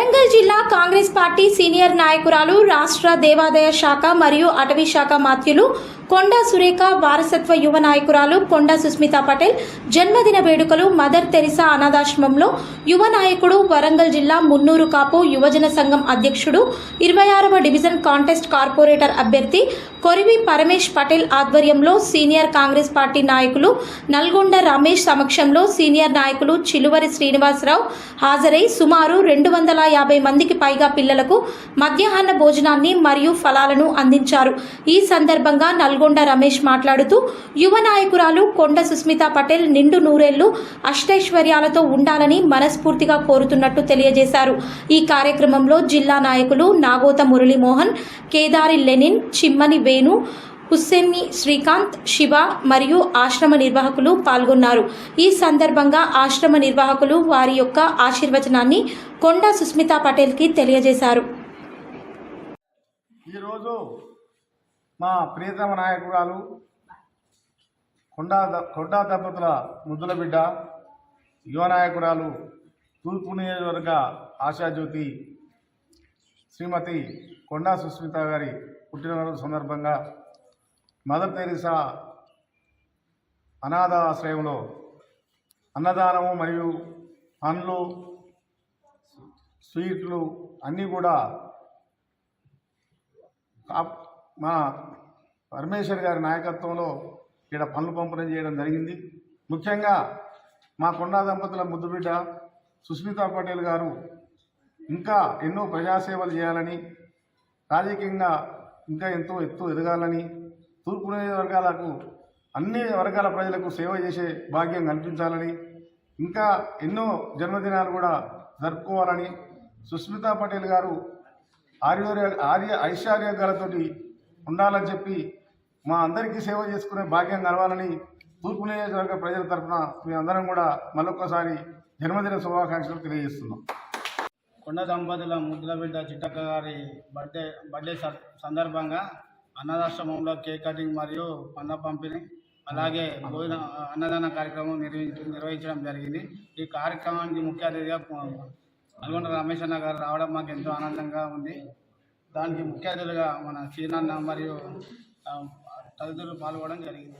వరంగల్ జిల్లా Congress party senior నాయకురాలు, రాష్ట్ర దేవాదాయ శాఖ మరియు అటవీ శాఖ మాత్యులు కొండా సురేఖ వారసత్వ యువ నాయకురాలు కొండా సుస్మిత పటేల్ జన్మదిన వేడుకలు మదర్ తెరిసా అనాథాశ్రమంలో యువ నాయకుడు, వరంగల్ జిల్లా మున్నూరు కాపు యువజన సంఘం అధ్యక్షుడు, 26వ డివిజన్ కాంటెస్ట్ కార్పొరేటర్ అభ్యర్థి కొరివి పరమేష్ పటేల్ ఆధ్వర్యంలో సీనియర్ కాంగ్రెస్ పార్టీ నాయకులు నల్గొండ రమేష్ సమక్షంలో సీనియర్ నాయకులు చిలువరి శ్రీనివాసరావు హాజరై సుమారు 250 మందికి పైగా పిల్లలకు మధ్యాహ్న భోజనాన్ని మరియు ఫలాలను అందించారు. ఈ సందర్భంగా నల్గొండ రమేష్ మాట్లాడుతూ యువ నాయకురాలు కొండ సుస్మిత పటేల్ నిండు నూరేళ్లు అష్టైశ్వర్యాలతో ఉండాలని మనస్ఫూర్తిగా కోరుతున్నట్టు తెలియజేశారు. ఈ కార్యక్రమంలో జిల్లా నాయకులు నాగోత మురళీమోహన్, కేదారి లెనిన్, చిమ్మని వేణు, హుస్సేని శ్రీకాంత్, శివ మరియు ఆశ్రమ నిర్వాహకులు పాల్గొన్నారు. ఈ సందర్భంగా ఆశ్రమ నిర్వాహకులు వారి యొక్క ఆశీర్వచనాన్ని కొండా సుస్మిత పటేల్కి తెలియజేశారు. ఈరోజు మా ప్రియతమ నాయకురాలు కొండా దంపతుల ముద్దుల బిడ్డ, యువ నాయకురాలు, తూర్పు నియోజకవర్గ ఆశాజ్యోతి శ్రీమతి కొండా సుస్మిత గారి పుట్టినరోజు సందర్భంగా మదర్ తెరిసా అనాథ ఆశ్రయంలో అన్నదానము మరియు పండ్లు, స్వీట్లు అన్నీ కూడా మా పరమేశ్వర్ గారి నాయకత్వంలో ఇక్కడ పనులు పంపిణీ చేయడం జరిగింది. ముఖ్యంగా మా కొండా దంపతుల ముద్దుబిడ్డ సుస్మితా పటేల్ గారు ఇంకా ఎన్నో ప్రజాసేవలు చేయాలని, రాజకీయంగా ఇంకా ఎంతో ఎత్తు ఎదగాలని, తూర్పు నియోజకవర్గాలకు అన్ని వర్గాల ప్రజలకు సేవ చేసే భాగ్యం కల్పించాలని, ఇంకా ఎన్నో జన్మదినాలు కూడా జరుపుకోవాలని, సుస్మితా పటేల్ గారు ఐశ్వర్యాలతోటి ఉండాలని చెప్పి మా అందరికీ సేవ చేసుకునే భాగ్యం కలవాలని తూర్పు నియోజకవర్గ ప్రజల తరఫున మీ అందరం కూడా మరొకసారి జన్మదిన శుభాకాంక్షలు తెలియజేస్తున్నాం. కొండ దంపతుల ముద్దుల బిడ్డ చిట్టక్క గారి బర్త్డే సందర్భంగా అన్నదాశ్రమంలో కేక్ కటింగ్ మరియు పండ్ల పంపిణీ, అలాగే అన్నదాన కార్యక్రమం నిర్వహించడం జరిగింది. ఈ కార్యక్రమానికి ముఖ్య అతిథిగా నల్గొండ రమేష్ అన్న గారు రావడం మాకు ఎంతో ఆనందంగా ఉంది. దానికి ముఖ్య అతిథులుగా మన సీనన్న మరియు తదితరులు పాల్గొనడం జరిగింది.